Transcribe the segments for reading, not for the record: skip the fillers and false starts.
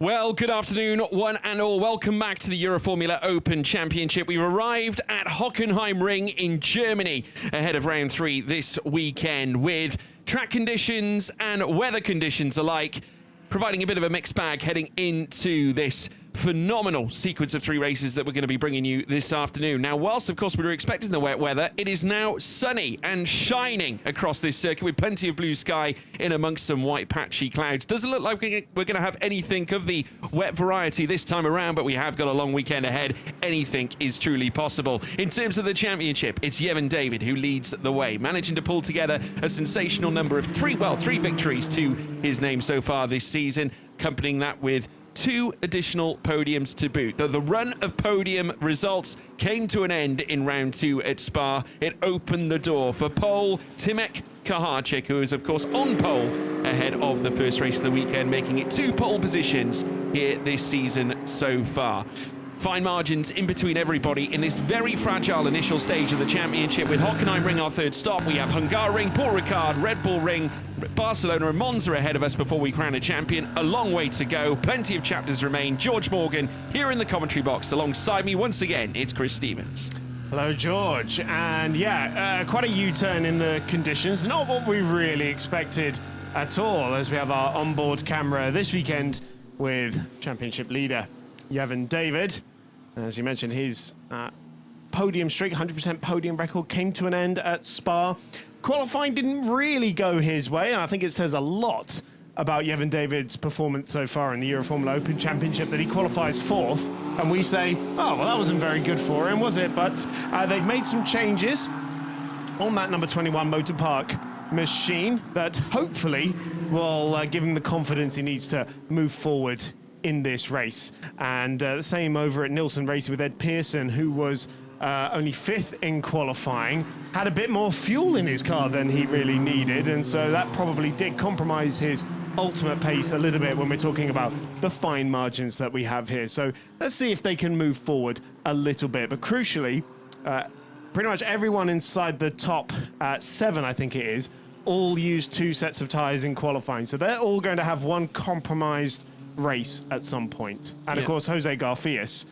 Well, good afternoon, one and all. Welcome back to the Euroformula Open Championship. We've arrived at Hockenheimring in Germany ahead of round 3 this weekend with track conditions and weather conditions alike providing a bit of a mixed bag heading into this phenomenal sequence of 3 races that we're going to be bringing you this afternoon. Now, whilst, of course, we were expecting the wet weather, it is now sunny and shining across this circuit with plenty of blue sky in amongst some white patchy clouds. Doesn't look like we're going to have anything of the wet variety this time around, but we have got a long weekend ahead. Anything is truly possible. In terms of the championship, it's Yevon David who leads the way, managing to pull together a sensational number of 3 victories to his name so far this season, accompanying that with 2 additional podiums to boot. Though the run of podium results came to an end in round 2 at Spa, it opened the door for pole Timoš Kaharčík, who is, of course, on pole ahead of the first race of the weekend, making it 2 pole positions here this season so far. Fine margins in between everybody in this very fragile initial stage of the championship. With Hockenheimring our 3rd stop, we have Hungaroring, Paul Ricard, Red Bull Ring, Barcelona and Monza ahead of us before we crown a champion. A long way to go. Plenty of chapters remain. George Morgan here in the commentary box alongside me once again. It's Chris Stevens. Hello, George. And yeah, quite a U-turn in the conditions. Not what we really expected at all, as we have our onboard camera this weekend with championship leader Yevon David. As you mentioned, his podium streak, 100% podium record, came to an end at Spa. Qualifying didn't really go his way, and I think it says a lot about Yevon David's performance so far in the Euroformula Open Championship that he qualifies 4th, and we say, oh, well, that wasn't very good for him, was it? But they've made some changes on that number 21 Motor Park machine that hopefully will give him the confidence he needs to move forward in this race. And the same over at Nilsson Racing with Ed Pearson, who was only 5th in qualifying, had a bit more fuel in his car than he really needed, and so that probably did compromise his ultimate pace a little bit when we're talking about the fine margins that we have here. So let's see if they can move forward a little bit. But crucially, pretty much everyone inside the top 7, I think it is, all used 2 sets of tyres in qualifying. So they're all going to have one compromised race at some point. And of course, Jose Garfias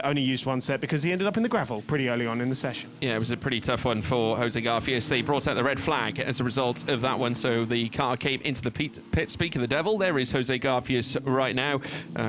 only used 1 set because he ended up in the gravel pretty early on in the session. Yeah, it was a pretty tough one for Jose Garfias. They brought out the red flag as a result of that one, so the car came into the pit. Speak of the devil, there is Jose Garfias right now.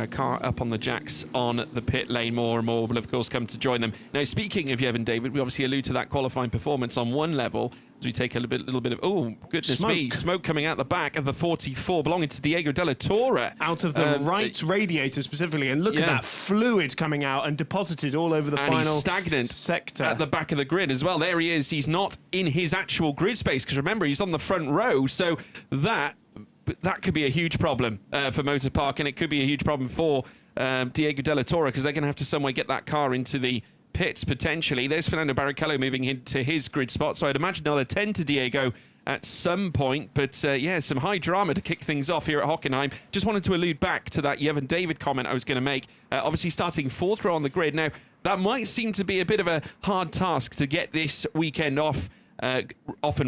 Car up on the jacks on the pit lane. More and more will, of course, come to join them. Now, speaking of Yevon David, we obviously allude to that qualifying performance on one level. As we take a little bit of, oh, goodness me, smoke coming out the back of the 44 belonging to Diego Della Torre. Out of the right radiator specifically, and look at that fluid coming out and deposited all over the final he's stagnant sector. At the back of the grid as well. There he is. He's not in his actual grid space, because remember, he's on the front row, so that could be a huge problem for Motor Park, and it could be a huge problem for Diego Della Torre, because they're going to have to some way get that car into the pits potentially. There's Fernando Barrichello moving into his grid spot, so I'd imagine they'll attend to Diego at some point. But yeah, some high drama to kick things off here at Hockenheim. Just wanted to allude back to that Yevon David comment I was going to make. Obviously starting 4th row on the grid. Now, that might seem to be a bit of a hard task to get this weekend off and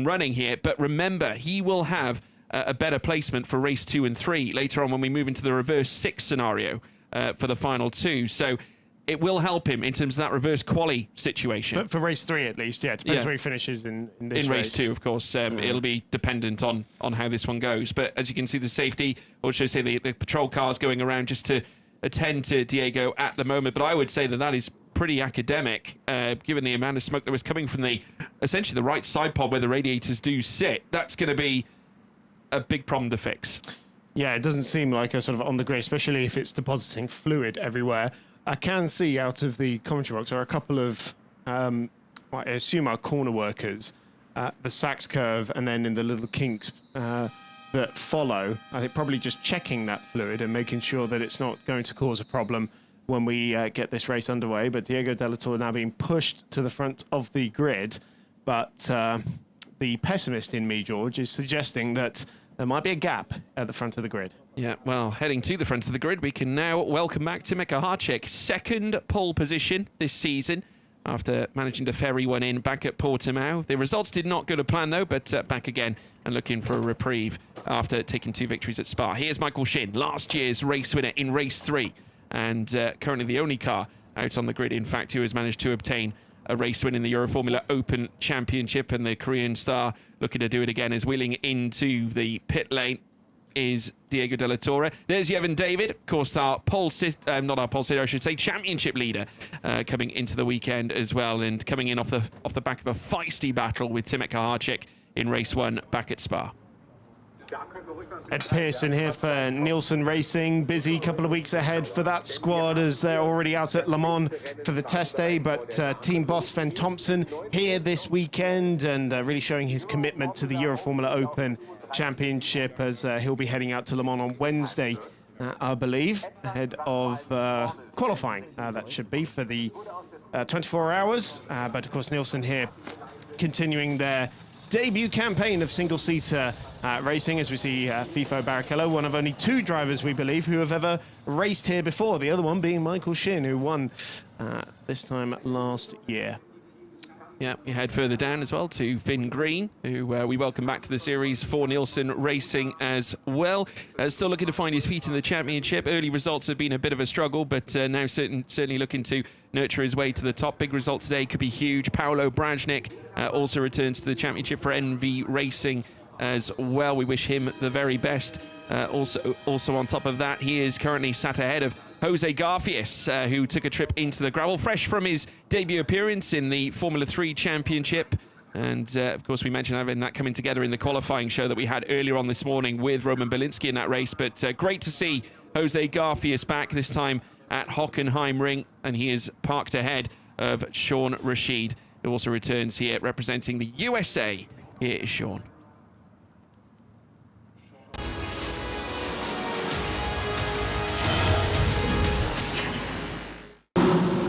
running here, but remember, he will have a better placement for race 2 and 3 later on when we move into the reverse 6 scenario for the final 2. So it will help him in terms of that reverse quali situation. But for race 3 at least, it depends where he finishes in this in race 2, of course. It'll be dependent on how this one goes. But as you can see, the safety, or should I say the patrol cars going around just to attend to Diego at the moment. But I would say that is pretty academic, given the amount of smoke that was coming from essentially the right side pod where the radiators do sit. That's going to be a big problem to fix. Yeah, it doesn't seem like a sort of on the grid, especially if it's depositing fluid everywhere. I can see out of the commentary box are a couple of, I assume are corner workers, the Sachs curve, and then in the little kinks that follow. I think probably just checking that fluid and making sure that it's not going to cause a problem when we get this race underway. But Diego Della Torre now being pushed to the front of the grid. But the pessimist in me, George, is suggesting that there might be a gap at the front of the grid. Yeah, well, heading to the front of the grid, we can now welcome back Timoš Kaharčík. 2nd pole position this season. after managing to ferry one in back at Portimao. The results did not go to plan, though, but back again and looking for a reprieve after taking 2 victories at Spa. Here's Michael Shin, last year's race winner in race 3, and currently the only car out on the grid, in fact, who has managed to obtain a race win in the Euroformula Open Championship, and the Korean star looking to do it again is wheeling into the pit lane is Diego de la Torre. There's Yevon David, of course, our championship leader, coming into the weekend as well, and coming in off the back of a feisty battle with Timek Kaharczyk in race 1 back at Spa. Ed Pearson here for Nielsen Racing. Busy couple of weeks ahead for that squad as they're already out at Le Mans for the test day. But team boss Sven Thompson here this weekend and really showing his commitment to the Euroformula Open Championship as he'll be heading out to Le Mans on Wednesday, I believe, ahead of qualifying. That should be for the 24 hours. But of course, Nielsen here continuing their debut campaign of single-seater racing, as we see FIFO Barrichello, one of only 2 drivers, we believe, who have ever raced here before, the other one being Michael Shin, who won this time last year. Yeah, we head further down as well to Finn Green, who we welcome back to the series for Nielsen Racing as well. Still looking to find his feet in the championship. Early results have been a bit of a struggle, but now certainly looking to nurture his way to the top. Big result today could be huge. Paolo Brajnik also returns to the championship for NV Racing as well. We wish him the very best. Also on top of that, he is currently sat ahead of Jose Garfias, who took a trip into the gravel, fresh from his debut appearance in the Formula 3 Championship. And, of course, we mentioned having that coming together in the qualifying show that we had earlier on this morning with Roman Belinsky in that race. But great to see Jose Garfias back, this time at Hockenheimring, and he is parked ahead of Sean Rashid, who also returns here representing the USA. Here is Sean.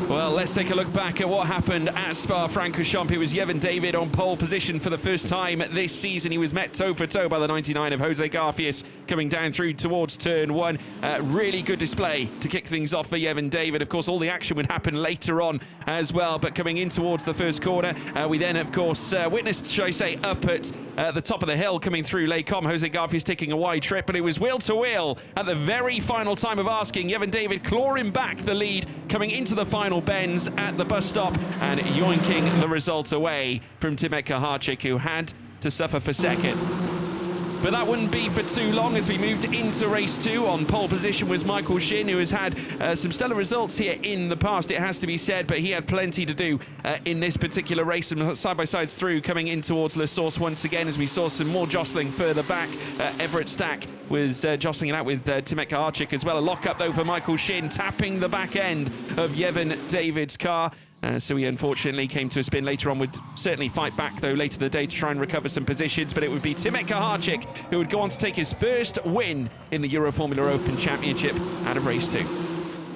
Well, let's take a look back at what happened at Spa-Francorchamps. It was Yevon David on pole position for the first time this season. He was met toe-for-toe by the 99 of Jose Garfias coming down through towards turn 1. Really good display to kick things off for Yevon David. Of course, all the action would happen later on as well, but coming in towards the first corner, we then, of course, witnessed, shall I say, up at the top of the hill coming through Les Combes. Jose Garfias taking a wide trip, but it was wheel-to-wheel at the very final time of asking. Yevon David clawing back the lead coming into the final bends at the bus stop and yoinking the result away from Timek Kaharczyk, who had to suffer for second. But that wouldn't be for too long as we moved into race 2. On pole position was Michael Shin, who has had some stellar results here in the past, it has to be said, but he had plenty to do in this particular race. Some side-by-sides through coming in towards La Source once again as we saw some more jostling further back. Everett Stack was jostling it out with Timek Kaharczyk as well. A lock-up, though, for Michael Shin, tapping the back end of Yevon David's car. So he unfortunately came to a spin later on. Would certainly fight back, though, later in the day to try and recover some positions. But it would be Timek Kaharczyk who would go on to take his first win in the Euroformula Open Championship out of race 2.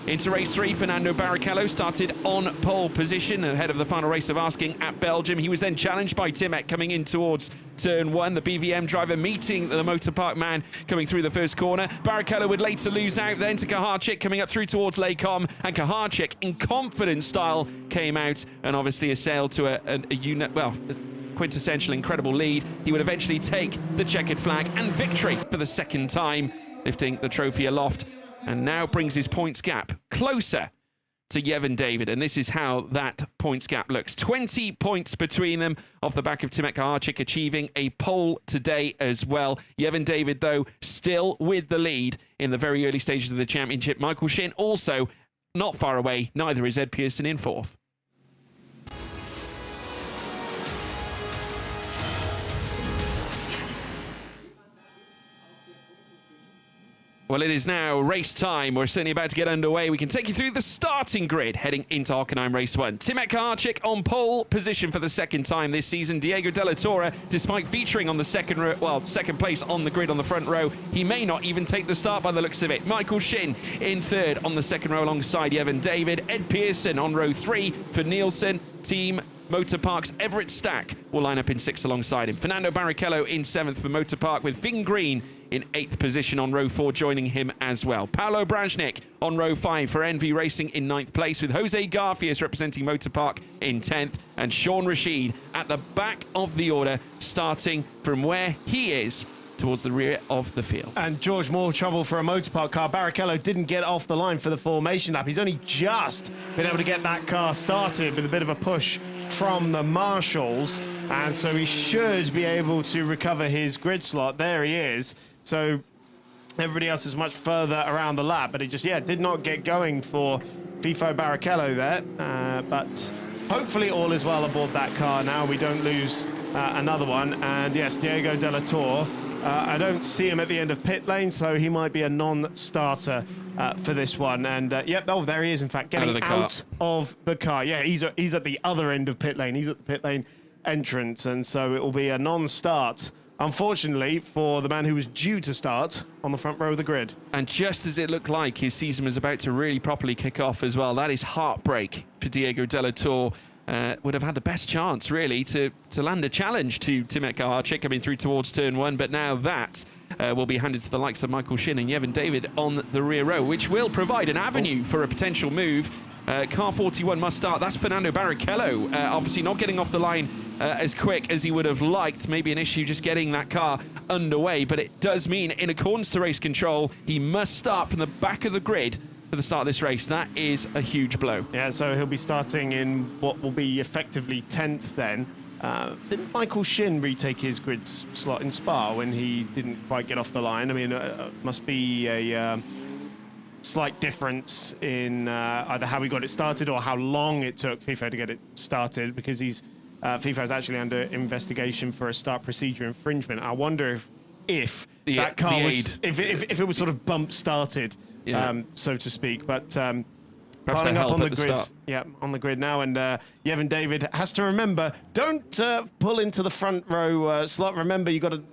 Into race 3, Fernando Barrichello started on pole position ahead of the final race of asking at Belgium. He was then challenged by Timek coming in towards turn 1. The BVM driver meeting the motor park man coming through the first corner. Barrichello would later lose out then to Kaharczyk coming up through towards Les Combes, and Kaharczyk in confident style came out and obviously assailed to a quintessential incredible lead. He would eventually take the checkered flag and victory for the second time, lifting the trophy aloft, and now brings his points gap closer to Yevon David. And this is how that points gap looks. 20 points between them off the back of Timek Kaharczyk achieving a pole today as well. Yevon David, though, still with the lead in the very early stages of the championship. Michael Shin also not far away. Neither is Ed Pearson in 4th. Well, it is now race time. We're certainly about to get underway. We can take you through the starting grid heading into Hockenheim race 1. Timek Kaharczyk on pole position for the second time this season. Diego de la Torre, despite featuring on the second place on the grid on the front row, he may not even take the start by the looks of it. Michael Shin in 3rd on the second row alongside Yevon David. Ed Pearson on row 3 for Nielsen. Team Motor Park's Everett Stack will line up in 6th alongside him. Fernando Barrichello in 7th for Motor Park, with Ving Green in 8th position on row 4, joining him as well. Paolo Brajnik on row 5 for NV Racing in 9th place, with Jose Garfias representing Motor Park in 10th, and Sean Rashid at the back of the order, starting from where he is towards the rear of the field. And George, more trouble for a Motor Park car. Barrichello didn't get off the line for the formation lap. He's only just been able to get that car started with a bit of a push from the marshals, and so he should be able to recover his grid slot. There he is. So everybody else is much further around the lap, but it just, did not get going for FIFO Barrichello there. But hopefully all is well aboard that car now. We don't lose another one. And yes, Diego De La Torre, I don't see him at the end of pit lane, so he might be a non-starter for this one. And there he is, in fact, getting out of the car. Yeah, he's at the other end of pit lane. He's at the pit lane entrance, and so it will be a non-start, unfortunately, for the man who was due to start on the front row of the grid. And just as it looked like his season was about to really properly kick off as well, that is heartbreak for Diego De La Torre. Would have had the best chance, really, to land a challenge to Timet Kaharczyk coming through towards turn 1, but now that will be handed to the likes of Michael Shin and Yevon David on the rear row, which will provide an avenue for a potential move. Car 41 must start. That's Fernando Barrichello, obviously not getting off the line as quick as he would have liked. Maybe an issue just getting that car underway, but it does mean, in accordance to race control, he must start from the back of the grid for the start of this race. That is a huge blow. Yeah, so he'll be starting in what will be effectively 10th then. Didn't Michael Shin retake his grid slot in Spa when he didn't quite get off the line? I mean, must be a slight difference in either how he got it started or how long it took FIFO to get it started, because FIFO is actually under investigation for a start procedure infringement. I wonder if that car was, if it was sort of bump started, so to speak. But piling up on the grid, on the grid now, and Yevon David has to remember, don't pull into the front row slot. Remember, you got to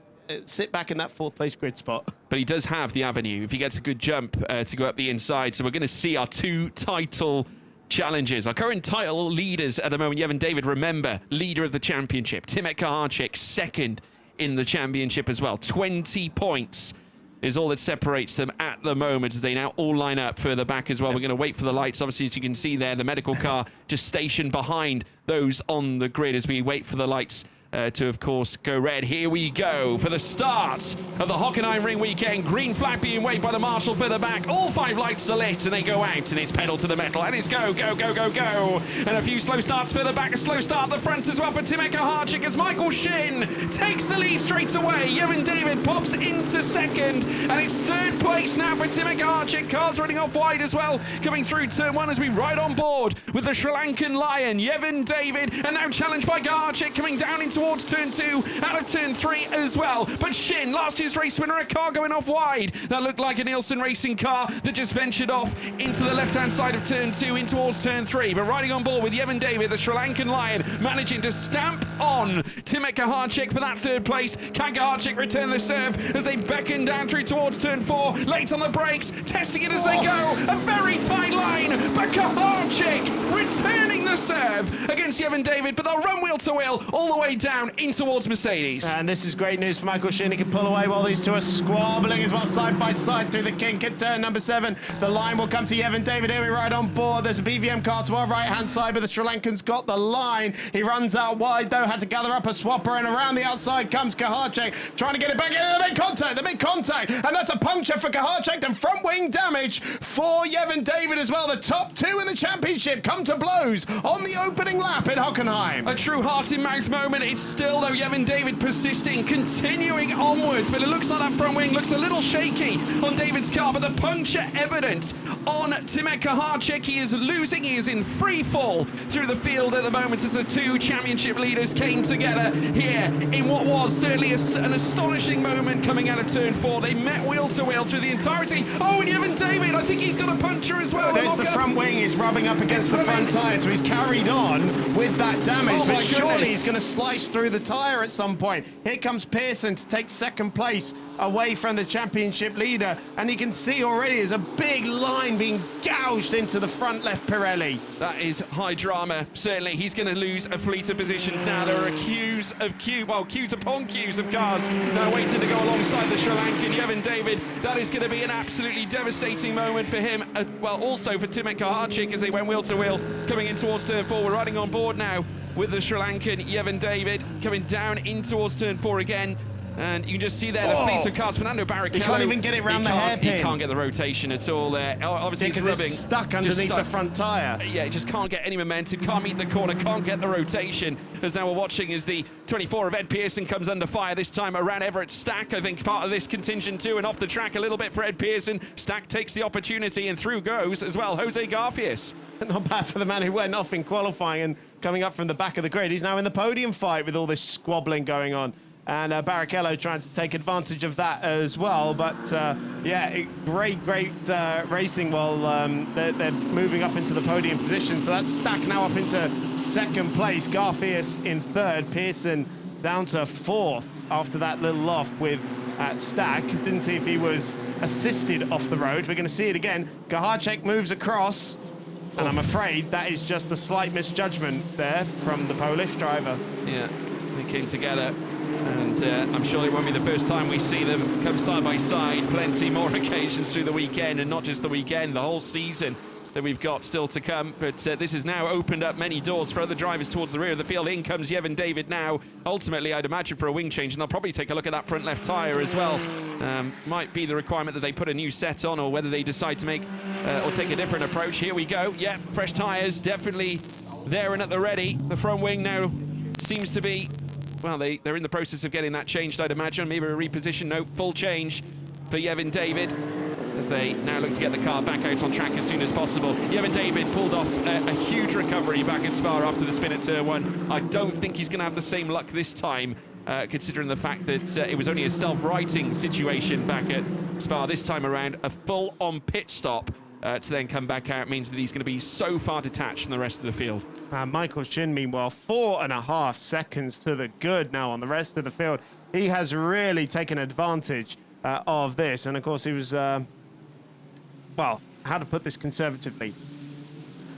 sit back in that 4th place grid spot. But he does have the avenue if he gets a good jump to go up the inside. So we're going to see our 2 title challenges. Our current title leaders at the moment, Yevon David, remember, leader of the championship. Timet Kaharczyk, 2nd in the championship as well. 20 points is all that separates them at the moment, as they now all line up further back as well. We're going to wait for the lights. Obviously, as you can see there, the medical car just stationed behind those on the grid as we wait for the lights to, of course, go red. Here we go for the start of the Hockenheimring weekend. Green flag being waved by the marshal further back. All 5 lights are lit and they go out, and it's pedal to the metal, and it's go, go, go, go, go. And a few slow starts further back. A slow start at the front as well for Timet Kaharczyk as Michael Shin takes the lead straight away. Yevon David pops into 2nd, and it's 3rd place now for Timet Kaharczyk. Cars running off wide as well, coming through turn 1 as we ride on board with the Sri Lankan Lion, Yevon David, and now challenged by Kaharczyk coming down into towards turn 2, out of turn 3 as well. But Shin, last year's race winner, a car going off wide. That looked like a Nielsen Racing car that just ventured off into the left-hand side of turn 2 in towards turn 3. But riding on board with Yevon David, the Sri Lankan Lion, managing to stamp on Timet Kaharczyk for that 3rd place. Can Kaharczyk return the serve as they beckon down through towards turn 4? Late on the brakes, testing it as they go. A very tight line, but Kaharczyk returning the serve against Yevon David, but they'll run wheel to wheel all the way down in towards Mercedes. And this is great news for Michael Shin. He can pull away while these 2 are squabbling as well, side by side through the kink at turn number 7. The line will come to Yevon David. Here we ride on board. There's a BVM car to our right-hand side, but the Sri Lankan's got the line. He runs out wide, though, had to gather up a swapper, and around the outside comes Kaharczyk, trying to get it back in. They make contact, and that's a puncture for Kaharczyk, and front wing damage for Yevon David as well. The top 2 in the championship come to blows on the opening lap in Hockenheim. A true heart-in-mouth moment. It's still, though, Yevon David persisting, continuing onwards, but it looks like that front wing looks a little shaky on David's car, but the puncture evident on Timet Kaharczyk. He is losing, he is in free fall through the field at the moment as the 2 championship leaders came together here in what was certainly an astonishing moment coming out of turn 4. They met wheel to wheel through the the entirety. Oh, and Yevon David, I think he's got a puncture as well. There's the front wing is rubbing up against the front tyre, so he's carried on with that damage, but surely he's going to slice through the tyre at some point. Here comes Pearson to take second place away from the championship leader, and you can see already there's a big line being gouged into the front left Pirelli. That is high drama, certainly. He's going to lose a fleet of positions now. There are queues upon queues of cars now waiting to go alongside the Sri Lankan Yevon David. That is going to be an absolutely devastating moment for him. Well, also for Timet Kaharchik as they went wheel to wheel coming in towards turn 4. We're riding on board now with the Sri Lankan Yevon David coming down in towards turn 4 again. And you can just see there the fleece of cars. Fernando Barrichello. He can't even get it round the hairpin. He can't get the rotation at all there. Obviously, because it's stuck underneath the front tyre. Yeah, he just can't get any momentum, can't meet the corner, can't get the rotation. As now we're watching as the 24 of Ed Pearson comes under fire this time around Everett Stack. I think part of this contingent too, and off the track a little bit for Ed Pearson. Stack takes the opportunity and through goes as well Jose Garfias. Not bad for the man who went off in qualifying and coming up from the back of the grid. He's now in the podium fight with all this squabbling going on. And Barrichello trying to take advantage of that as well. But, yeah, great racing while they're moving up into the podium position. So that's Stack now up into second place. Garfias in third. Pearson down to fourth after that little off with Stack. Didn't see if he was assisted off the road. We're going to see it again. Kaharchik moves across. And I'm afraid that is just a slight misjudgment there from the Polish driver. Yeah, they came together. And I'm sure it won't be the first time we see them come side by side. Plenty more occasions through the weekend, and not just the weekend, the whole season that we've got still to come. But this has now opened up many doors for other drivers towards the rear of the field. In comes Yevon David now. Ultimately, I'd imagine for a wing change, and they'll probably take a look at that front left tyre as well. Might be the requirement that they put a new set on, or whether they decide to make or take a different approach. Here we go. Yeah, fresh tyres, definitely there and at the ready. The front wing now seems to be... Well, they're in the process of getting that changed, I'd imagine. Maybe a reposition. No, full change for Yevon David as they now look to get the car back out on track as soon as possible. Yevon David pulled off a huge recovery back at Spa after the spin at turn 1. I don't think he's going to have the same luck this time, considering the fact that it was only a self-righting situation back at Spa. This time around, a full-on pit stop to then come back out means that he's going to be so far detached from the rest of the field. Michael Shin, meanwhile, 4.5 seconds to the good now on the rest of the field. He has really taken advantage of this. And, of course, he was, well, how to put this conservatively?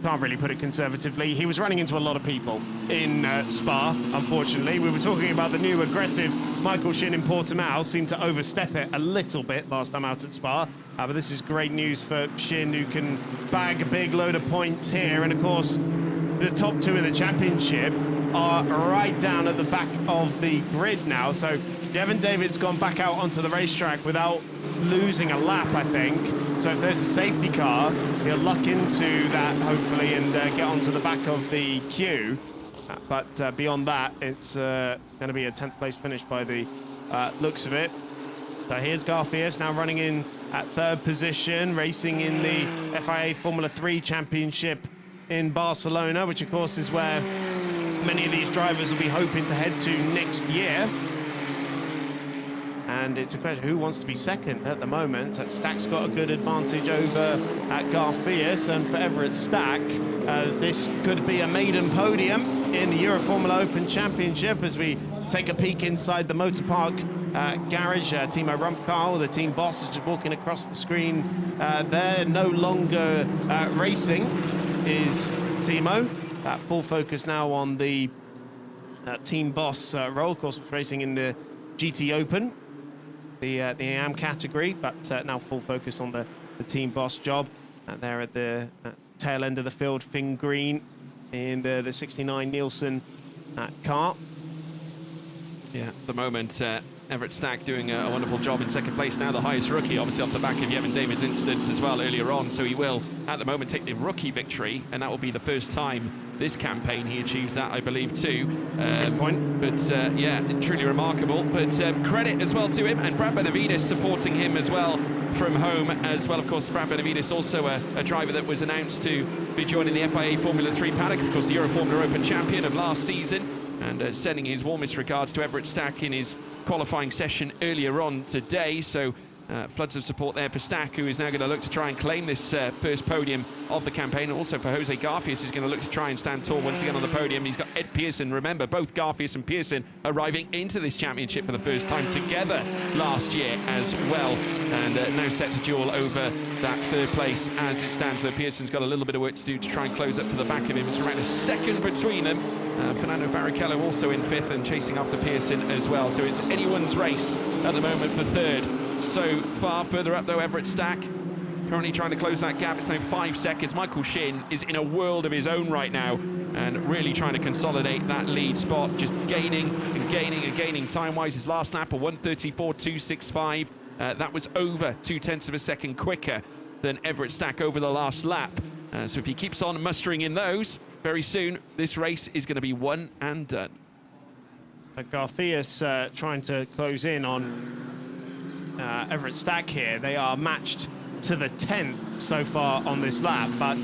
Can't really put it conservatively. He was running into a lot of people in Spa, unfortunately. We were talking about the new aggressive Michael Shin in Portimao. Seemed to overstep it a little bit last time out at Spa. But this is great news for Shin, who can bag a big load of points here. And, of course, the top two in the championship are right down at the back of the grid now. So Yevon David's gone back out onto the racetrack without losing a lap, I think. So if there's a safety car, he'll luck into that, hopefully, and get onto the back of the queue. But beyond that, it's going to be a 10th place finish by the looks of it. So here's Garfias now running in at third position, racing in the FIA Formula 3 Championship in Barcelona, which, of course, is where many of these drivers will be hoping to head to next year. And it's a question, who wants to be second at the moment? Stack's got a good advantage over at Garfias, and for Everett Stack, this could be a maiden podium in the Euroformula Open Championship as we take a peek inside the Motor Park garage. Timo Rumpfkarl, the team boss, is just walking across the screen there. No longer racing is Timo. Full focus now on the team boss role. Of course, racing in the GT Open, the AM category, but now full focus on the team boss job. There at the tail end of the field, Finn Green in the 69 Nielsen car. Yeah, at the moment, Everett Stack doing a wonderful job in second place now, the highest rookie, obviously off the back of Yevon David's incident as well earlier on, so he will, at the moment, take the rookie victory, and that will be the first time this campaign he achieves that, I believe, too. Good point. But, yeah, truly remarkable. But credit as well to him, and Brad Benavides supporting him as well from home as well. Of course, Brad Benavides also a driver that was announced to be joining the FIA Formula 3 paddock, of course, the Euroformula Open champion of last season, and sending his warmest regards to Everett Stack in his qualifying session earlier on today. So Floods of support there for Stack, who is now going to look to try and claim this first podium of the campaign. And also for Jose Garfias, who's going to look to try and stand tall once again on the podium. He's got Ed Pearson. Remember, both Garfias and Pearson arriving into this championship for the first time together last year as well. And now set to duel over that third place as it stands. Though Pearson's got a little bit of work to do to try and close up to the back of him. It's around a second between them. Fernando Barrichello also in fifth and chasing after Pearson as well. So it's anyone's race at the moment for third. So far, further up though, Everett Stack currently trying to close that gap. It's now 5 seconds. Michael Shin is in a world of his own right now and really trying to consolidate that lead spot, just gaining and gaining and gaining time-wise. His last lap, a 1:34.265. That was over 0.2 of a second quicker than Everett Stack over the last lap. So if he keeps on mustering in those, very soon this race is going to be one and done. Garfias trying to close in on Everett Stack here. They are matched to the 10th so far on this lap, but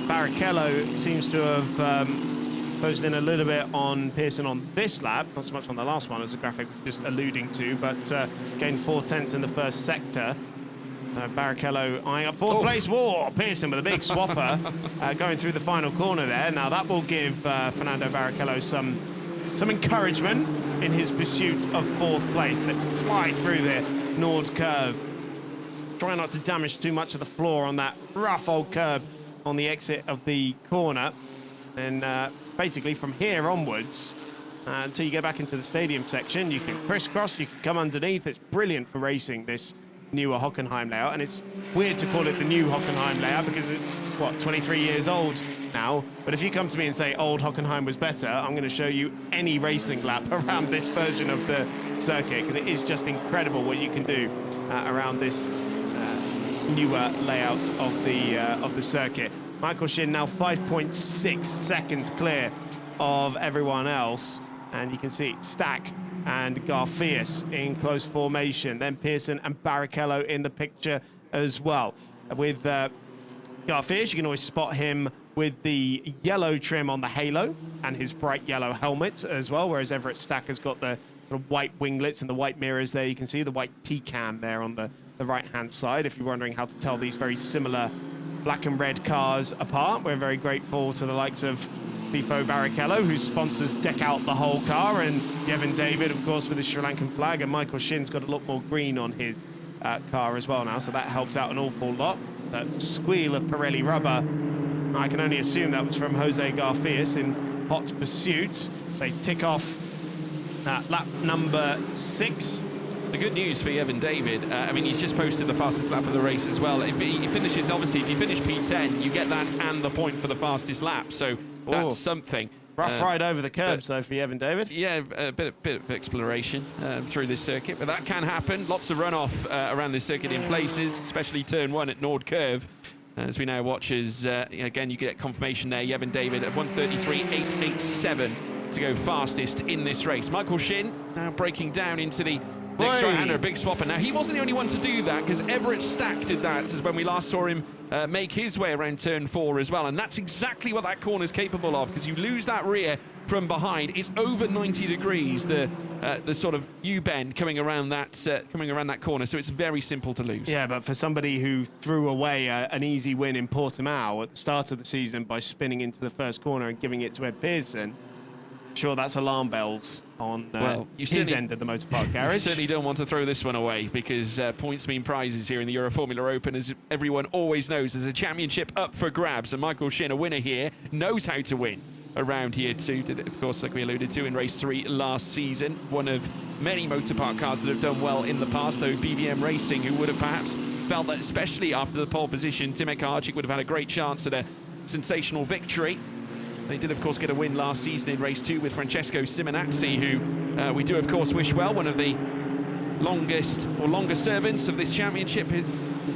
Barrichello seems to have closed in a little bit on Pearson on this lap, not so much on the last one as the graphic was just alluding to, but gained 4/10 in the first sector. Barrichello eyeing up fourth place. Whoa, Pearson with a big swapper going through the final corner there. Now that will give Fernando Barrichello some encouragement in his pursuit of fourth place. They fly through the Nord curve. Try not to damage too much of the floor on that rough old curb on the exit of the corner. And basically from here onwards, until you get back into the stadium section, you can crisscross, you can come underneath. It's brilliant for racing, this newer Hockenheim layout. And it's weird to call it the new Hockenheim layout because it's, what, 23 years old now. But if you come to me and say old Hockenheim was better, I'm going to show you any racing lap around this version of the circuit, because it is just incredible what you can do around this newer layout of the circuit. Michael Shin now 5.6 seconds clear of everyone else, and you can see Stack and Garfias in close formation, then Pearson and Barrichello in the picture as well. With Garfias, you can always spot him with the yellow trim on the halo and his bright yellow helmet as well, whereas Everett Stack has got the sort of white winglets and the white mirrors there. You can see the white T-cam there on the right-hand side, if you're wondering how to tell these very similar black and red cars apart. We're very grateful to the likes of FIFO Barrichello, whose sponsors deck out the whole car, and Yevon David, of course, with the Sri Lankan flag, and Michael Shin's got a lot more green on his car as well now, so that helps out an awful lot. That squeal of Pirelli rubber, I can only assume that was from Jose Garfias in hot pursuit. They tick off lap number 6. The good news for Yevon David, I mean, he's just posted the fastest lap of the race as well. If he finishes, obviously, if you finish P10, you get that and the point for the fastest lap. So that's something. Rough ride over the curbs, though, for Yevon David. Yeah, a bit of exploration through this circuit, but that can happen. Lots of runoff around this circuit in places, especially turn 1 at Nord Curve. As we now watch as, again, you get confirmation there. Yevon David at 1:33.887 to go fastest in this race. Michael Shin now breaking down into the next right-hander, a big swapper. Now, he wasn't the only one to do that, because Everett Stack did that as when we last saw him make his way around turn 4 as well. And that's exactly what that corner is capable of, because you lose that rear from behind. It's over 90 degrees, the sort of U-bend coming around that corner. So it's very simple to lose. Yeah, but for somebody who threw away an easy win in Portimao at the start of the season by spinning into the first corner and giving it to Ed Pearson, sure, that's alarm bells on his end of the motor park garage. You certainly don't want to throw this one away, because points mean prizes here in the Euroformula Open. As everyone always knows, there's a championship up for grabs, and Michael Shin, a winner here, knows how to win around here too. Did it, of course, like we alluded to, in race 3 last season. One of many motor park cars that have done well in the past, though BVM Racing, who would have perhaps felt that, especially after the pole position, Tim Ekajic would have had a great chance at a sensational victory. They did, of course, get a win last season in race 2 with Francesco Simonazzi, who we do, of course, wish well. One of the longest or longer servants of this championship in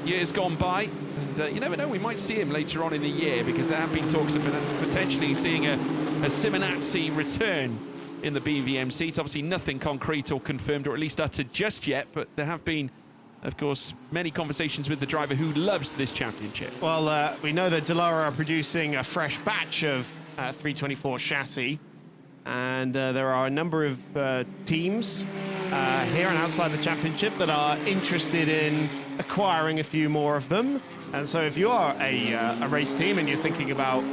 years gone by. And you never know, we might see him later on in the year, because there have been talks of potentially seeing a Simonazzi return in the BVM seat. Obviously, nothing concrete or confirmed, or at least uttered just yet, but there have been, of course, many conversations with the driver who loves this championship. Well, we know that Dallara are producing a fresh batch of 324 chassis, and there are a number of teams here and outside the championship that are interested in acquiring a few more of them. And so if you are a race team and you're thinking about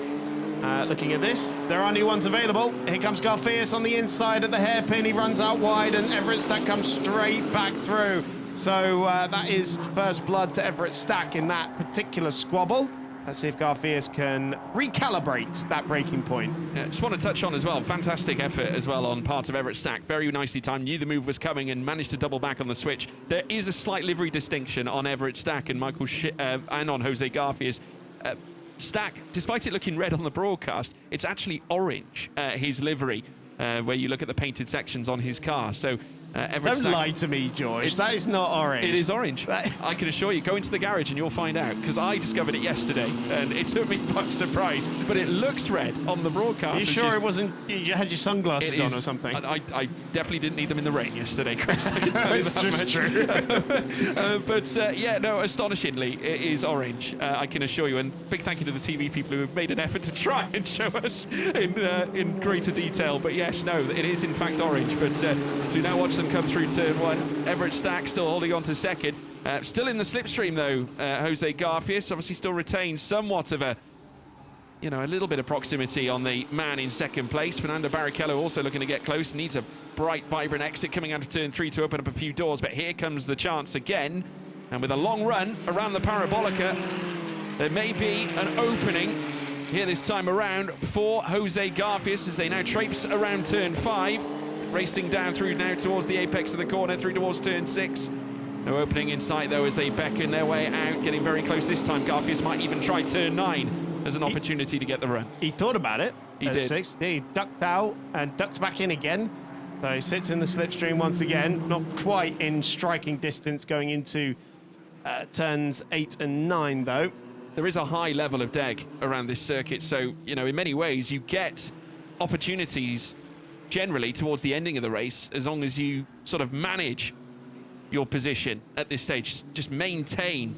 looking at this, there are new ones available. Here comes Garfias on the inside at the hairpin. He runs out wide, and Everett Stack comes straight back through. So that is first blood to Everett Stack in that particular squabble. Let's see if Garfias can recalibrate that braking point. Yeah, just want to touch on as well, fantastic effort as well on part of Everett Stack. Very nicely timed, knew the move was coming and managed to double back on the switch. There is a slight livery distinction on Everett Stack and and on Jose Garfias. Stack, despite it looking red on the broadcast, it's actually orange, his livery, where you look at the painted sections on his car. So Everett Don't Stack, lie to me, George. That is not orange. it is orange. I can assure you, go into the garage and you'll find out, because I discovered it yesterday and it took me by surprise, but it looks red on the broadcast. Are you sure it wasn't, you had your sunglasses on or something? I definitely didn't need them in the rain yesterday, Chris. I can tell you That's that just true. But yeah, no, astonishingly, it is orange. I can assure you. And big thank you to the TV people who have made an effort to try and show us in greater detail. But yes, no, it is in fact orange. But so we now watch them come through turn one. Everett Stack still holding on to second. Still in the slipstream though, Jose Garfias obviously still retains somewhat of a little bit of proximity on the man in second place. Fernando Barrichello also looking to get close. Needs a bright, vibrant exit coming out of turn three to open up a few doors. But here comes the chance again. And with a long run around the Parabolica, there may be an opening here this time around for Jose Garfias as they now traipse around turn five. Racing down through now towards the apex of the corner, through towards turn six. No opening in sight though as they beckon their way out, getting very close this time. Garfias might even try turn nine as an opportunity to get the run. He thought about it. He at did. Six. He ducked out and ducked back in again. So he sits in the slipstream once again, not quite in striking distance going into turns 8 and 9 though. There is a high level of deg around this circuit, so in many ways you get opportunities generally towards the ending of the race, as long as you sort of manage your position at this stage. Just maintain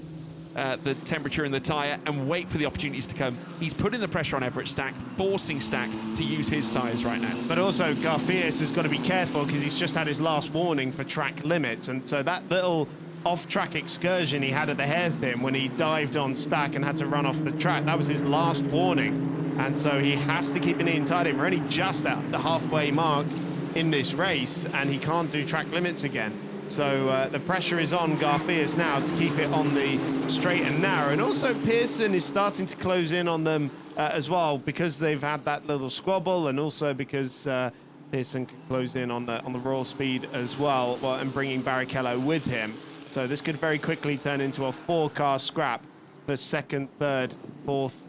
the temperature in the tyre and wait for the opportunities to come. He's putting the pressure on Everett Stack, forcing Stack to use his tyres right now. But also Garfias has got to be careful because he's just had his last warning for track limits, and so that little off-track excursion he had at the hairpin when he dived on Stack and had to run off the track, that was his last warning. And so he has to keep an eye tight. We're only just at the halfway mark in this race, and he can't do track limits again. So the pressure is on Garfias now to keep it on the straight and narrow. And also Pearson is starting to close in on them as well, because they've had that little squabble, and also because Pearson can close in on the raw speed as well, and bringing Barrichello with him. So this could very quickly turn into a 4-car scrap for second, third, fourth,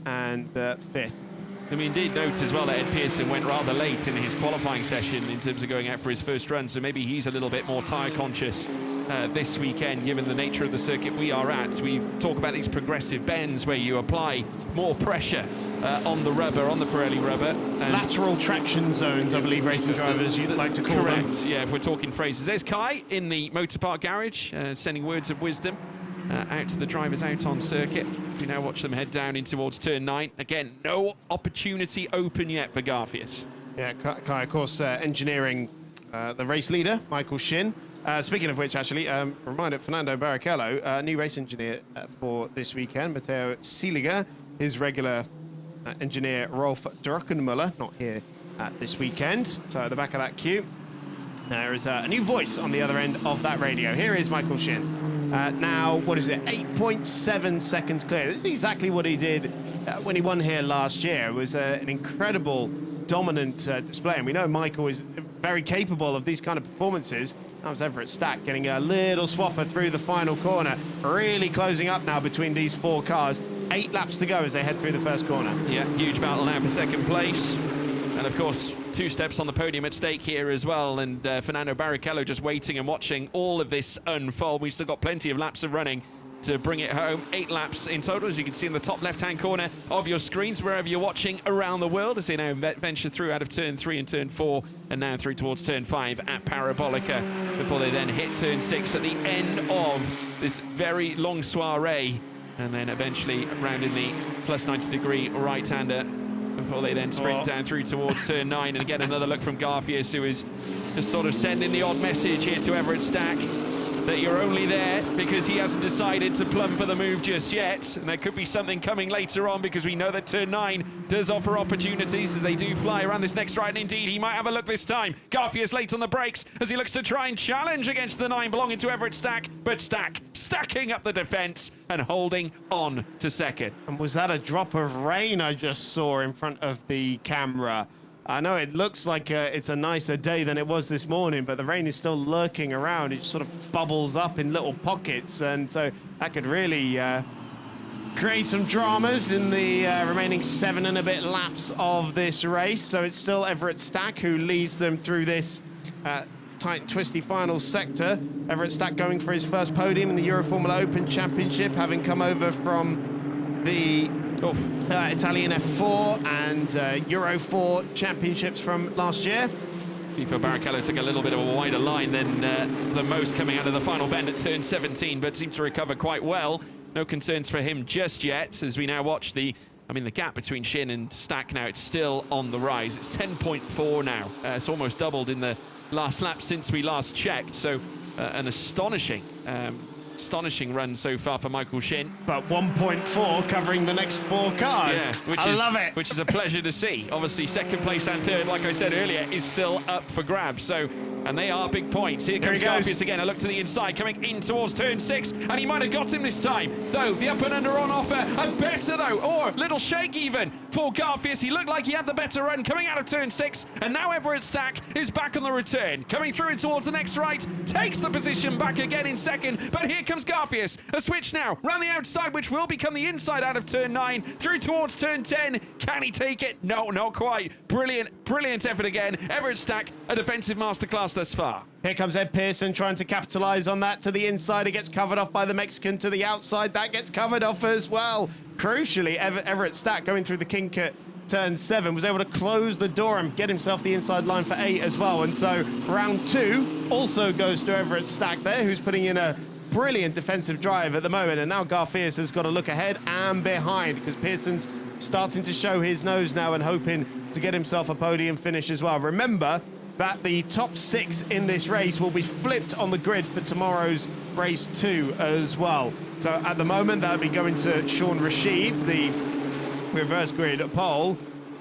and fifth. We indeed note as well that Ed Pearson went rather late in his qualifying session in terms of going out for his first run, so maybe he's a little bit more tyre conscious this weekend, given the nature of the circuit we are at. We talk about these progressive bends where you apply more pressure on the rubber, on the Pirelli rubber. Lateral traction zones, I believe racing drivers you'd like to call them. Correct, yeah, if we're talking phrases. There's Kai in the motor park garage, sending words of wisdom out to the drivers out on circuit. We now watch them head down in towards turn 9. Again, no opportunity open yet for Garfias. Yeah, Kai, of course, engineering the race leader, Michael Shin. Speaking of which, actually, reminder, Fernando Barrichello, new race engineer for this weekend. Matteo Seeliger, his regular engineer, Rolf Druckenmuller, not here this weekend. So at the back of that queue, there is a new voice on the other end of that radio. Here is Michael Shin. Now, what is it, 8.7 seconds clear. This is exactly what he did when he won here last year. It was an incredible, dominant display. And we know Michael is very capable of these kind of performances. That was Everett Stack getting a little swapper through the final corner. Really closing up now between these 4 cars. 8 laps to go as they head through the first corner. Yeah, huge battle now for second place. And of course, 2 steps on the podium at stake here as well. And Fernando Barrichello just waiting and watching all of this unfold. We've still got plenty of laps of running to bring it home. 8 laps in total, as you can see in the top left-hand corner of your screens, wherever you're watching around the world, as they now venture through out of turn 3 and turn 4, and now through towards turn 5 at Parabolica, before they then hit turn 6 at the end of this very long soiree, and then eventually rounding the plus 90-degree right-hander, before they then sprint down through towards turn 9. And again, another look from Garfias, who is Just sort of sending the odd message here to Everett Stack that you're only there because he hasn't decided to plumb for the move just yet. And there could be something coming later on because we know that turn 9 does offer opportunities as they do fly around this next right. And indeed, he might have a look this time. Garfius late on the brakes as he looks to try and challenge against the 9 belonging to Everett Stack. But Stack stacking up the defense and holding on to second. And was that a drop of rain I just saw in front of the camera? I know it looks like it's a nicer day than it was this morning, but the rain is still lurking around. It sort of bubbles up in little pockets, and so that could really create some dramas in the remaining 7 and a bit laps of this race. So it's still Everett Stack who leads them through this tight and twisty final sector. Everett Stack going for his first podium in the Euroformula Open Championship, having come over from the Italian F4 and Euro 4 championships from last year. Fifo Barrichello took a little bit of a wider line than the most coming out of the final bend at turn 17, but seemed to recover quite well. No concerns for him just yet as we now watch the gap between Shin and Stack now, it's still on the rise. It's 10.4 now. It's almost doubled in the last lap since we last checked. So an astonishing run so far for Michael Shin. But 1.4 covering the next 4 cars. Yeah, I love it. Which is a pleasure to see. Obviously, second place and third, like I said earlier, is still up for grabs. So, and they are big points. Here comes Garfius again. A look to the inside, coming in towards turn 6, and he might have got him this time. Though, the up and under on offer, and better though, or little shake even for Garfius. He looked like he had the better run coming out of turn 6, and now Everett Stack is back on the return. Coming through and towards the next right, takes the position back again in second, but here comes Garfius. A switch now, round the outside, which will become the inside out of turn 9, through towards turn 10. Can he take it? No, not quite. Brilliant effort again. Everett Stack, a defensive masterclass thus far. Here comes Ed Pearson trying to capitalize on that to the inside. It gets covered off by the Mexican to the outside. That gets covered off as well. Crucially, Everett Stack going through the kink at turn 7 was able to close the door and get himself the inside line for 8 as well. And so round 2 also goes to Everett Stack there, who's putting in a brilliant defensive drive at the moment. And now Garfius has got to look ahead and behind because Pearson's starting to show his nose now and hoping to get himself a podium finish as well. Remember that the top 6 in this race will be flipped on the grid for tomorrow's race 2 as well. So at the moment, that'll be going to Sean Rashid, the reverse grid pole,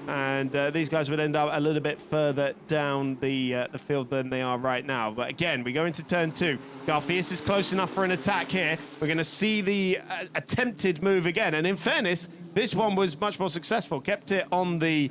and these guys would end up a little bit further down the field than they are right now. But again, we go into turn 2. Garfius is close enough for an attack here. We're going to see the attempted move again, and in fairness, this one was much more successful. Kept it on the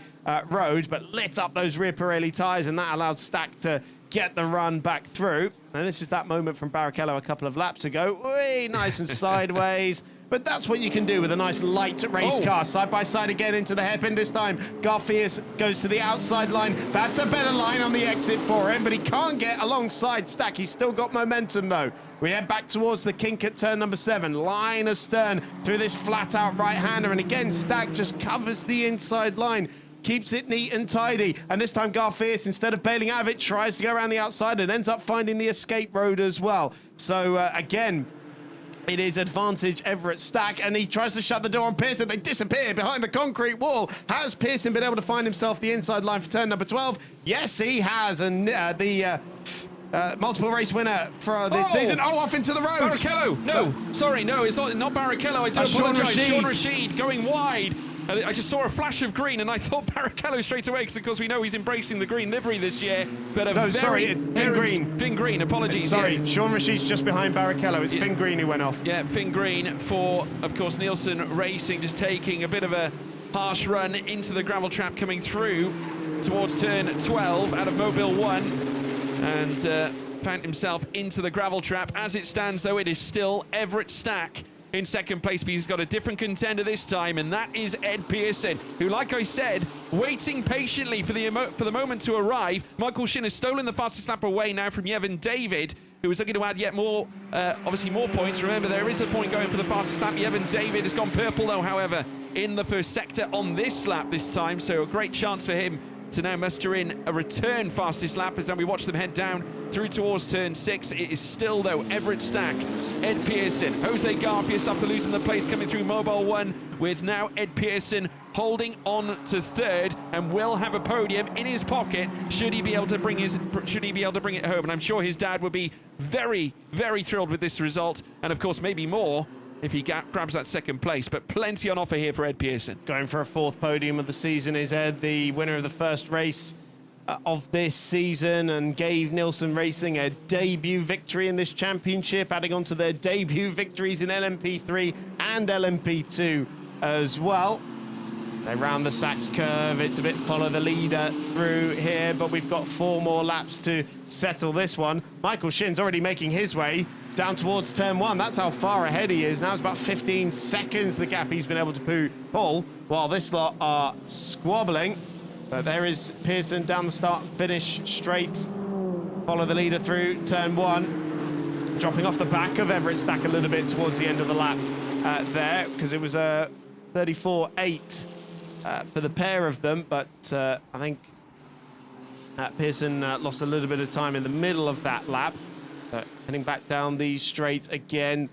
road, but lit up those rear Pirelli tyres, and that allowed Stack to get the run back through. And this is that moment from Barrichello a couple of laps ago. Whee, nice and sideways. But that's what you can do with a nice light race car. Side by side again into the hairpin. This time, Garfius goes to the outside line. That's a better line on the exit for him, but he can't get alongside Stack. He's still got momentum, though. We head back towards the kink at turn number 7. Line astern through this flat-out right-hander. And again, Stack just covers the inside line. Keeps it neat and tidy. And this time Garfius, instead of bailing out of it, tries to go around the outside and ends up finding the escape road as well. So, again, it is advantage Everett Stack, and he tries to shut the door on Pearson. They disappear behind the concrete wall. Has Pearson been able to find himself the inside line for turn number 12? Yes, he has. And the multiple race winner for this season. Oh, off into the road. Barrichello. No, sorry, no, it's not Barrichello. I do apologize. Sean Rashid going wide. I just saw a flash of green, and I thought Barrichello straight away, because of course we know he's embracing the green livery this year. But it's Finn Green. Finn Green, apologies. Sorry, Sean Rashid's just behind Barrichello. It's Finn Green who went off. Yeah, Finn Green for, of course, Nielsen Racing, just taking a bit of a harsh run into the gravel trap coming through towards turn 12 out of Mobile 1. And found himself into the gravel trap. As it stands, though, it is still Everett Stack in second place, but he's got a different contender this time, and that is Ed Pearson, who, like I said, waiting patiently for the moment to arrive. Michael Shin has stolen the fastest lap away now from Yevon David, who is looking to add yet more, obviously more points. Remember, there is a point going for the fastest lap. Yevon David has gone purple, though, however, in the first sector on this lap this time, so a great chance for him to now muster in a return fastest lap as then we watch them head down through towards turn 6. It is still, though, Everett Stack, Ed Pearson, Jose Garfias after losing the place coming through Mobile 1, with now Ed Pearson holding on to third and will have a podium in his pocket should he be able to bring it home. And I'm sure his dad would be very, very thrilled with this result, and of course maybe more if he grabs that second place, but plenty on offer here for Ed Pearson. Going for a 4th podium of the season is Ed, the winner of the first race of this season, and gave Nielsen Racing a debut victory in this championship, adding on to their debut victories in LMP3 and LMP2 as well. They round the Sachs curve. It's a bit follow the leader through here, but we've got 4 more laps to settle this one. Michael Shin's already making his way down towards turn 1. That's how far ahead he is. Now it's about 15 seconds the gap he's been able to pull, while this lot are squabbling. But there is Pearson down the start finish straight. Follow the leader through turn 1. Dropping off the back of Everett Stack a little bit towards the end of the lap there, because it was a 34.8 for the pair of them. But I think Pearson lost a little bit of time in the middle of that lap. Heading back down the straight again,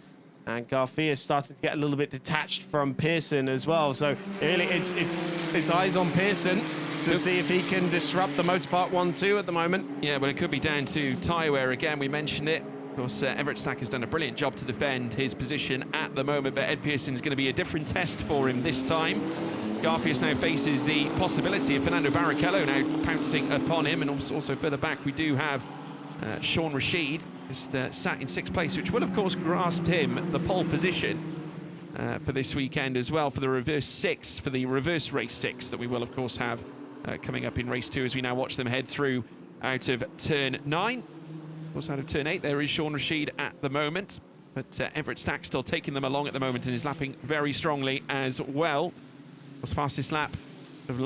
and Garfias starting to get a little bit detached from Pearson as well. So really, it's eyes on Pearson to see if he can disrupt the Motorpark 1-2 at the moment. Yeah, but it could be down to tyre wear again. We mentioned it. Of course, Everett Stack has done a brilliant job to defend his position at the moment, but Ed Pearson is going to be a different test for him this time. Garfias now faces the possibility of Fernando Barrichello now pouncing upon him, and also further back we do have Sean Rashid, just sat in 6th place, which will of course grasp him the pole position for this weekend as well, for the reverse race 6 that we will of course have coming up in race 2 as we now watch them head through out of turn 9. Of course, out of turn 8 there is Sean Rashid at the moment, but Everett Stack still taking them along at the moment and is lapping very strongly as well. Was fastest lap of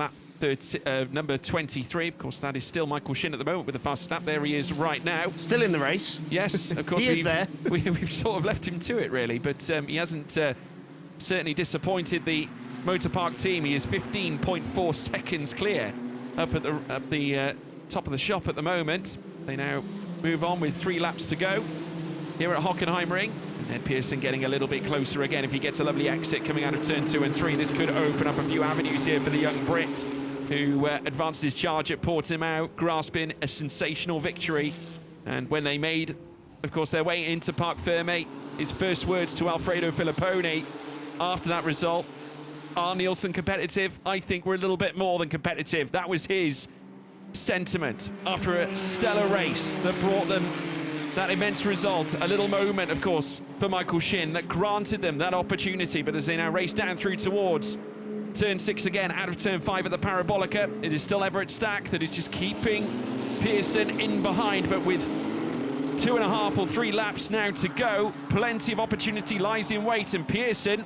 number 23. Of course, that is still Michael Shin at the moment with the fastest lap. There he is right now. Still in the race. Yes, of course. He is there. We've sort of left him to it, really, but he hasn't certainly disappointed the Motorpark team. He is 15.4 seconds clear up at the top of the shop at the moment. They now move on with 3 laps to go here at Hockenheimring. Ed Pearson getting a little bit closer again. If he gets a lovely exit coming out of turn 2 and 3, this could open up a few avenues here for the young Brit, who advanced his charge at Portimao, grasping a sensational victory. And when they made, of course, their way into Parc Ferme, his first words to Alfredo Filipponi after that result: "Are Nielsen competitive? I think we're a little bit more than competitive." That was his sentiment after a stellar race that brought them that immense result. A little moment, of course, for Michael Shin that granted them that opportunity. But as they now race down through towards turn 6 again, out of turn 5 at the Parabolica, it is still Everett Stack that is just keeping Pearson in behind. But with 2.5 or 3 laps now to go, plenty of opportunity lies in wait, and Pearson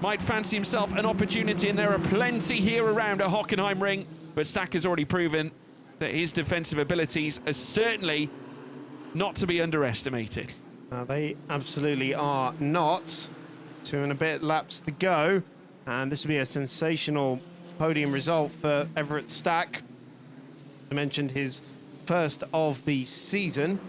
might fancy himself an opportunity, and there are plenty here around at Hockenheimring. But Stack has already proven that his defensive abilities are certainly not to be underestimated. They absolutely are not. 2 and a bit laps to go, and this will be a sensational podium result for Everett Stack. I mentioned his first of the season,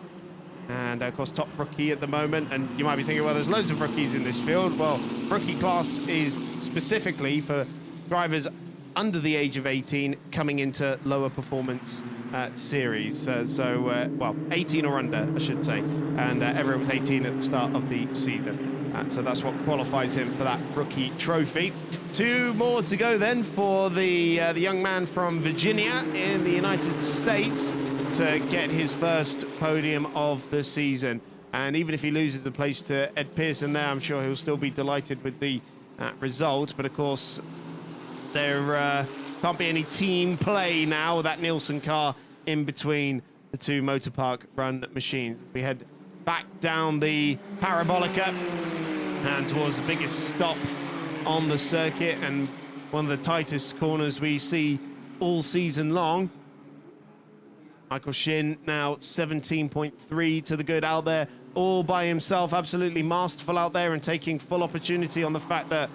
and of course top rookie at the moment. And you might be thinking, well, there's loads of rookies in this field. Well, rookie class is specifically for drivers under the age of 18 coming into lower performance series. Well, 18 or under, I should say. And Everett was 18 at the start of the season. So that's what qualifies him for that rookie trophy. 2 more to go then for the young man from Virginia in the United States to get his first podium of the season. And even if he loses the place to Ed Pearson there, I'm sure he'll still be delighted with the result. But of course, there can't be any team play now with that Nielsen car in between the 2 Motorpark run machines. We head back down the Parabolica and towards the biggest stop on the circuit and one of the tightest corners we see all season long. Michael Shin now 17.3 to the good out there all by himself, absolutely masterful out there and taking full opportunity on the fact that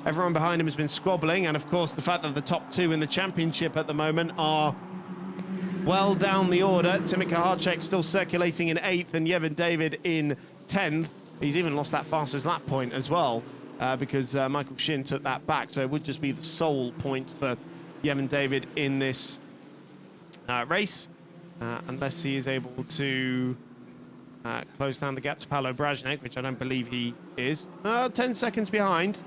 Everyone behind him has been squabbling, and of course the fact that the top 2 in the championship at the moment are well down the order. Timothy Kahacek still circulating in 8th and Yevon David in 10th. He's even lost that fastest lap point as well because Michael Shin took that back. So it would just be the sole point for Yevon David in this race, unless he is able to close down the gap to Paolo Brajnik, which I don't believe he is. 10 seconds behind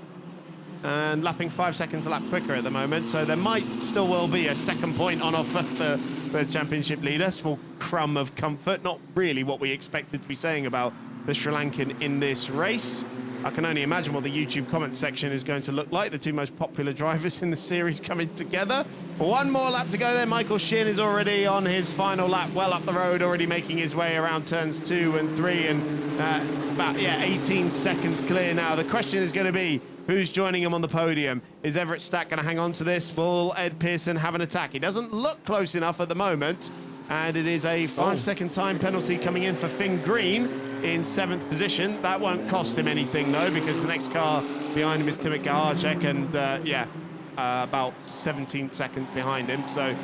and lapping 5 seconds a lap quicker at the moment. So there might still well be a second point on offer for the championship leader. Small crumb of comfort. Not really what we expected to be saying about the Sri Lankan in this race. I can only imagine what the YouTube comment section is going to look like. The 2 most popular drivers in the series coming together. One more lap to go there. Michael Shin is already on his final lap, well up the road, already making his way around turns 2 and 3, and about 18 seconds clear now. The question is going to be, who's joining him on the podium? Is Everett Stack going to hang on to this? Will Ed Pearson have an attack? He doesn't look close enough at the moment, and it is a 5-second time penalty coming in for Finn Green in 7th position. That won't cost him anything though, because the next car behind him is Timothy Kahacek, and about 17 seconds behind him. So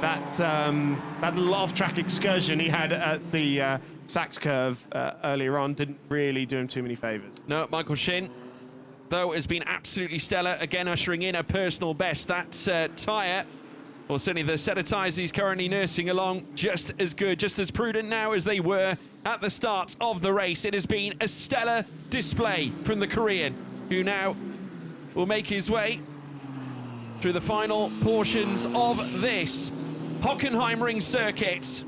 that little off-track excursion he had at the Sachs curve earlier on didn't really do him too many favours. No, Michael Shin, though, has been absolutely stellar, again ushering in a personal best. That tyre, or certainly the set of tyres he's currently nursing along, just as good, just as prudent now as they were at the start of the race. It has been a stellar display from the Korean, who now will make his way through the final portions of this Hockenheimring circuit.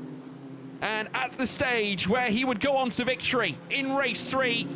And at the stage where he would go on to victory in race 3,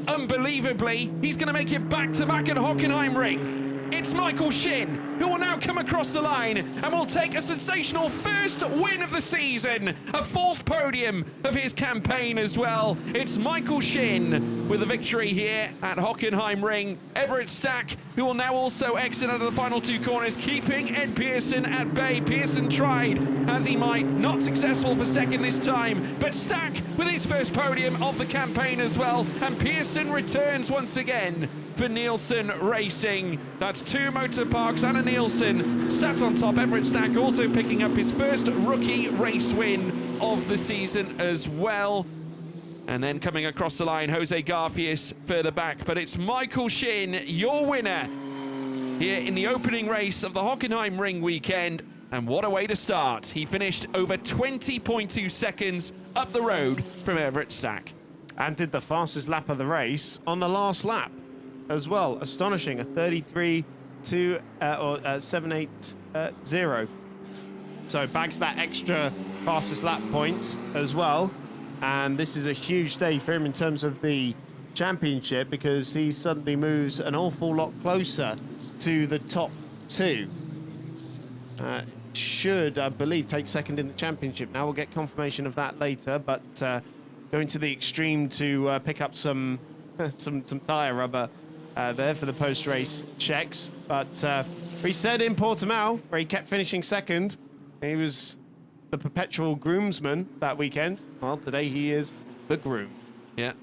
unbelievably, he's going to make it back-to-back at Hockenheimring. It's Michael Shin, who will now come across the line and will take a sensational first win of the season, a 4th podium of his campaign as well. It's Michael Shin with a victory here at Hockenheimring. Everett Stack, who will now also exit out of the final 2 corners, keeping Ed Pearson at bay. Pearson tried as he might, not successful for 2nd this time, but Stack with his first podium of the campaign as well, and Pearson returns once again for Nielsen Racing. That's 2 motor parks and a Nielsen sat on top. Everett Stack also picking up his first rookie race win of the season as well. And then coming across the line, Jose Garfias further back. But it's Michael Shin, your winner here in the opening race of the Hockenheimring weekend. And what a way to start. He finished over 20.2 seconds up the road from Everett Stack. And did the fastest lap of the race on the last lap as well. Astonishing, a 780. So bags that extra fastest lap point as well. And this is a huge day for him in terms of the championship, because he suddenly moves an awful lot closer to the top 2. Should, I believe, take 2nd in the championship. Now we'll get confirmation of that later, but going to the extreme to pick up some tyre rubber there for the post-race checks. But he said in Portimao, where he kept finishing 2nd, he was the perpetual groomsman that weekend. Well, today he is the groom. Yeah.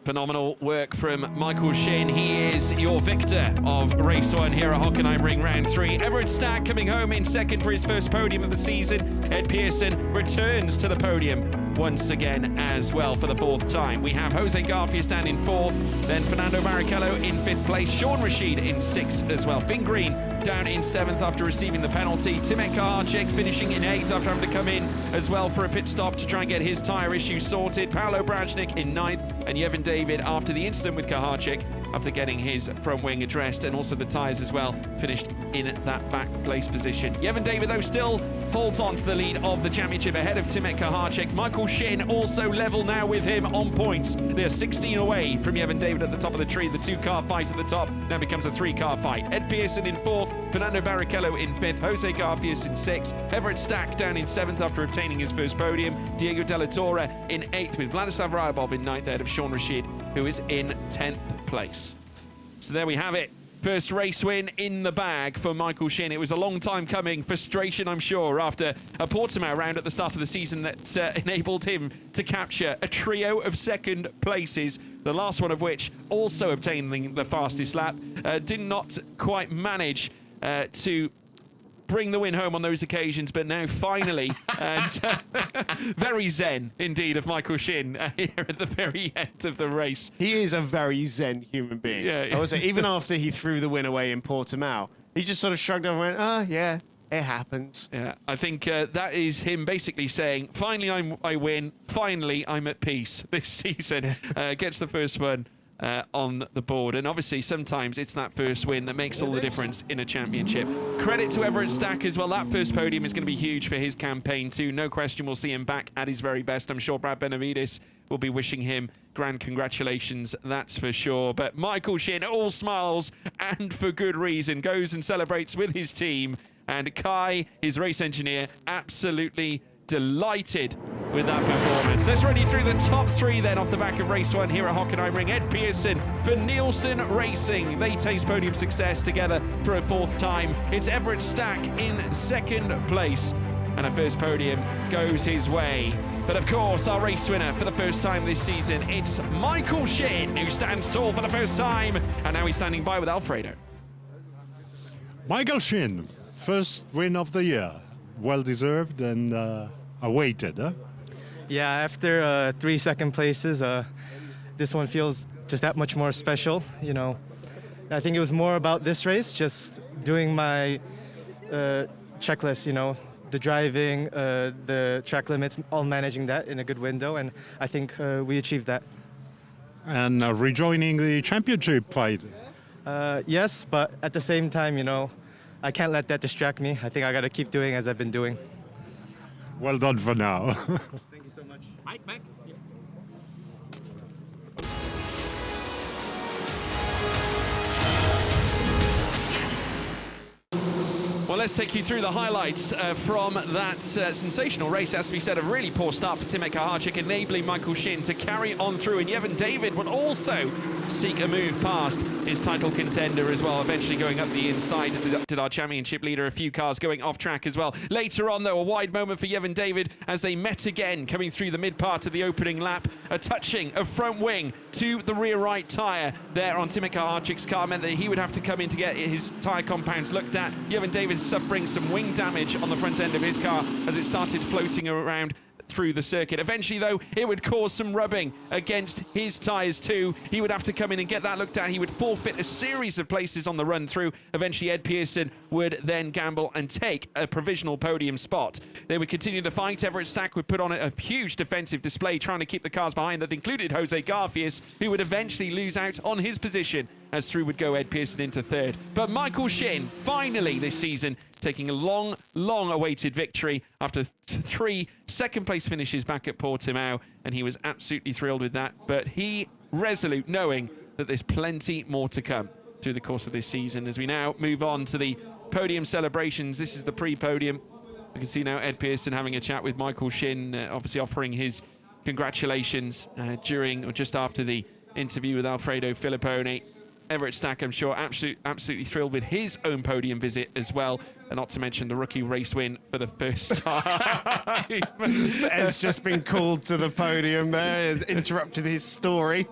Phenomenal work from Michael Shin. He is your victor of race 1 here at Hockenheimring round 3. Everett Stack coming home in 2nd for his first podium of the season. Ed Pearson returns to the podium once again as well for the 4th time. We have Jose Garfias down in 4th, then Fernando Barrichello in 5th place, Sean Rashid in 6th as well. Finn Green down in 7th after receiving the penalty. Timothy Kahacek finishing in 8th after having to come in as well for a pit stop to try and get his tyre issue sorted. Paolo Brajnik in 9th, and Yevon David after the incident with Kahacek after getting his front wing addressed, and also the tyres as well, finished in that back place position. Yevon David, though, still holds on to the lead of the championship ahead of Timothy Kahacek. Michael Shin also level now with him on points. They're 16 away from Yevon David at the top of the tree. The 2-car fight at the top now becomes a 3-car fight. Ed Pearson in 4th, Fernando Barrichello in 5th, Jose Garfias in 6th, Everett Stack down in 7th after obtaining his first podium, Diego Della Torre in 8th, with Vladislav Ryabov in 9th ahead of Sean Rashid, who is in 10th place. So there we have it First race win in the bag for Michael Shin. It was a long time coming. Frustration, I'm sure, after a Portimao round at the start of the season that enabled him to capture a trio of second places, the last one of which also obtaining the fastest lap. Did not quite manage to bring the win home on those occasions, but now finally, and very zen indeed of Michael Shin here at the very end of the race. He is a very zen human being. Yeah. I would say, even after he threw the win away in Portimao, he just sort of shrugged off and went, "Oh yeah, it happens." Yeah, I think that is him basically saying, finally I win, finally I'm at peace this season. Gets the first one on the board, and obviously sometimes it's that first win that makes all the difference in a championship. Credit to Everett Stack as well. That first podium is going to be huge for his campaign too. No question we'll see him back at his very best. I'm sure Brad Benavides will be wishing him grand congratulations, that's for sure. But Michael Shin, all smiles and for good reason, goes and celebrates with his team, and Kai, his race engineer, absolutely delighted with that performance. Let's run you through the top three then off the back of race one here at Hockenheimring. Ed Pearson for Nielsen Racing. They taste podium success together for a fourth time. It's Everett Stack in second place, and a first podium goes his way. But of course, our race winner for the first time this season, it's Michael Shin, who stands tall for the first time, and now he's standing by with Alfredo. Michael Shin, first win of the year. Well deserved and awaited, huh? Yeah, after 3 second places, this one feels just that much more special. You know, I think it was more about this race, just doing my checklist. You know, the driving, the track limits, all managing that in a good window, and I think we achieved that. And rejoining the championship fight. Yes, but at the same time, you know, I can't let that distract me. I think I got to keep doing as I've been doing. Well done for now. Thank you so much. Mike. Well, let's take you through the highlights from that sensational race. As we said, a really poor start for Timek Kaharczyk, enabling Michael Shin to carry on through. And Yevon David would also seek a move past his title contender as well, eventually going up the inside. Did our championship leader, a few cars going off track as well. Later on, though, a wide moment for Yevon David as they met again, coming through the mid part of the opening lap. A touching of front wing to the rear right tyre there on Timek Kaharczyk's car meant that he would have to come in to get his tyre compounds looked at. Yevon David suffering some wing damage on the front end of his car as it started floating around through the circuit. Eventually, though, it would cause some rubbing against his tyres too. He would have to come in and get that looked at. He would forfeit a series of places on the run through. Eventually, Ed Pearson would then gamble and take a provisional podium spot. They would continue the fight. Everett Stack would put on a huge defensive display, trying to keep the cars behind. That included Jose Garfias, who would eventually lose out on his position as through would go Ed Pearson into third. But Michael Shin, finally this season, taking a long, long-awaited victory after 3 second-place finishes back at Portimao, and he was absolutely thrilled with that. But he resolute, knowing that there's plenty more to come through the course of this season. As we now move on to the podium celebrations, this is the pre-podium. We can see now Ed Pearson having a chat with Michael Shin, obviously offering his congratulations during or just after the interview with Alfredo Filippone. Everett Stack, I'm sure, absolutely thrilled with his own podium visit as well, and not to mention the rookie race win for the first time. Ed's just been called to the podium there, has interrupted his story.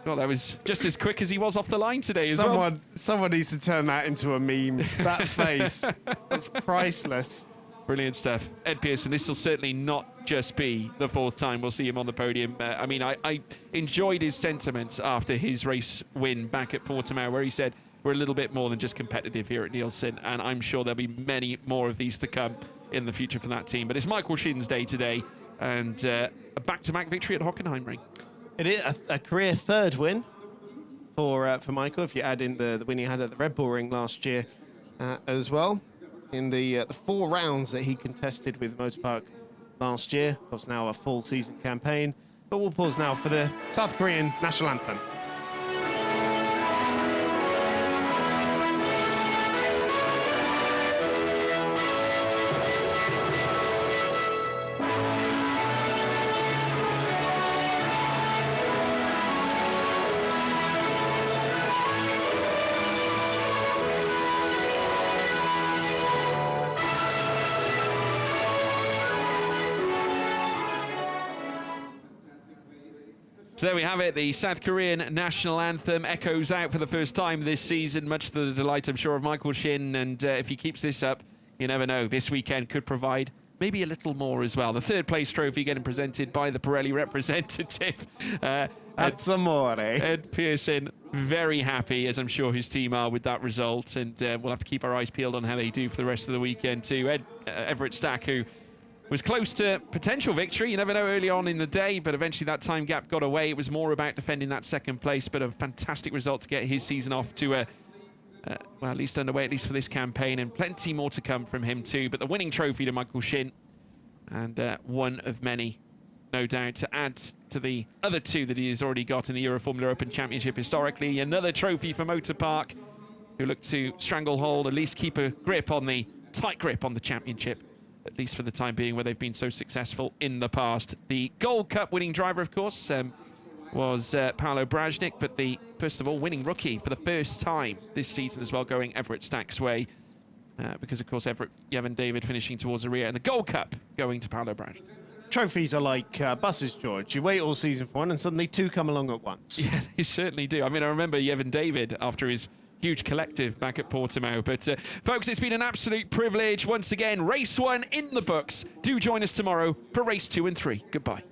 Well, that was just as quick as he was off the line today as well. Someone needs to turn that into a meme. That face, that's priceless. Brilliant stuff. Ed Pearson, this will certainly not just be the fourth time we'll see him on the podium. I mean, I enjoyed his sentiments after his race win back at Portimao, where he said, we're a little bit more than just competitive here at Nielsen, and I'm sure there'll be many more of these to come in the future for that team. But it's Michael Shin's day today, and a back-to-back victory at Hockenheimring. It is a career third win for Michael, if you add in the win he had at the Red Bull Ring last year as well. In the 4 rounds that he contested with Motorpark last year. Of course, now a full season campaign. But we'll pause now for the South Korean national anthem. So there we have it. The South Korean national anthem echoes out for the first time this season, much to the delight, I'm sure, of Michael Shin. And if he keeps this up, you never know. This weekend could provide maybe a little more as well. The third place trophy getting presented by the Pirelli representative. That's amore. Ed Pearson, very happy, as I'm sure his team are, with that result. And we'll have to keep our eyes peeled on how they do for the rest of the weekend too. Everett Stack, who was close to potential victory. You never know early on in the day, but eventually that time gap got away. It was more about defending that second place, but a fantastic result to get his season off to a, well, at least underway, at least for this campaign, and plenty more to come from him too. But the winning trophy to Michael Shin, and one of many, no doubt, to add to the other two that he has already got in the Euroformula Open Championship historically. Another trophy for Motor Park, who look to stranglehold, at least keep a grip on the tight grip on the championship, at least for the time being, where they've been so successful in the past. The Gold Cup winning driver, of course, was Paolo Brajnik, but the, first of all, winning rookie for the first time this season as well, going Everett Stack's way. Because, of course, Yevon David finishing towards the rear, and the Gold Cup going to Paolo Brajnik. Trophies are like buses, George. You wait all season for one, and suddenly two come along at once. Yeah, they certainly do. I mean, I remember Yevon David after his huge collective back at Portimao. But, folks, it's been an absolute privilege. Once again, race 1 in the books. Do join us tomorrow for race 2 and 3. Goodbye.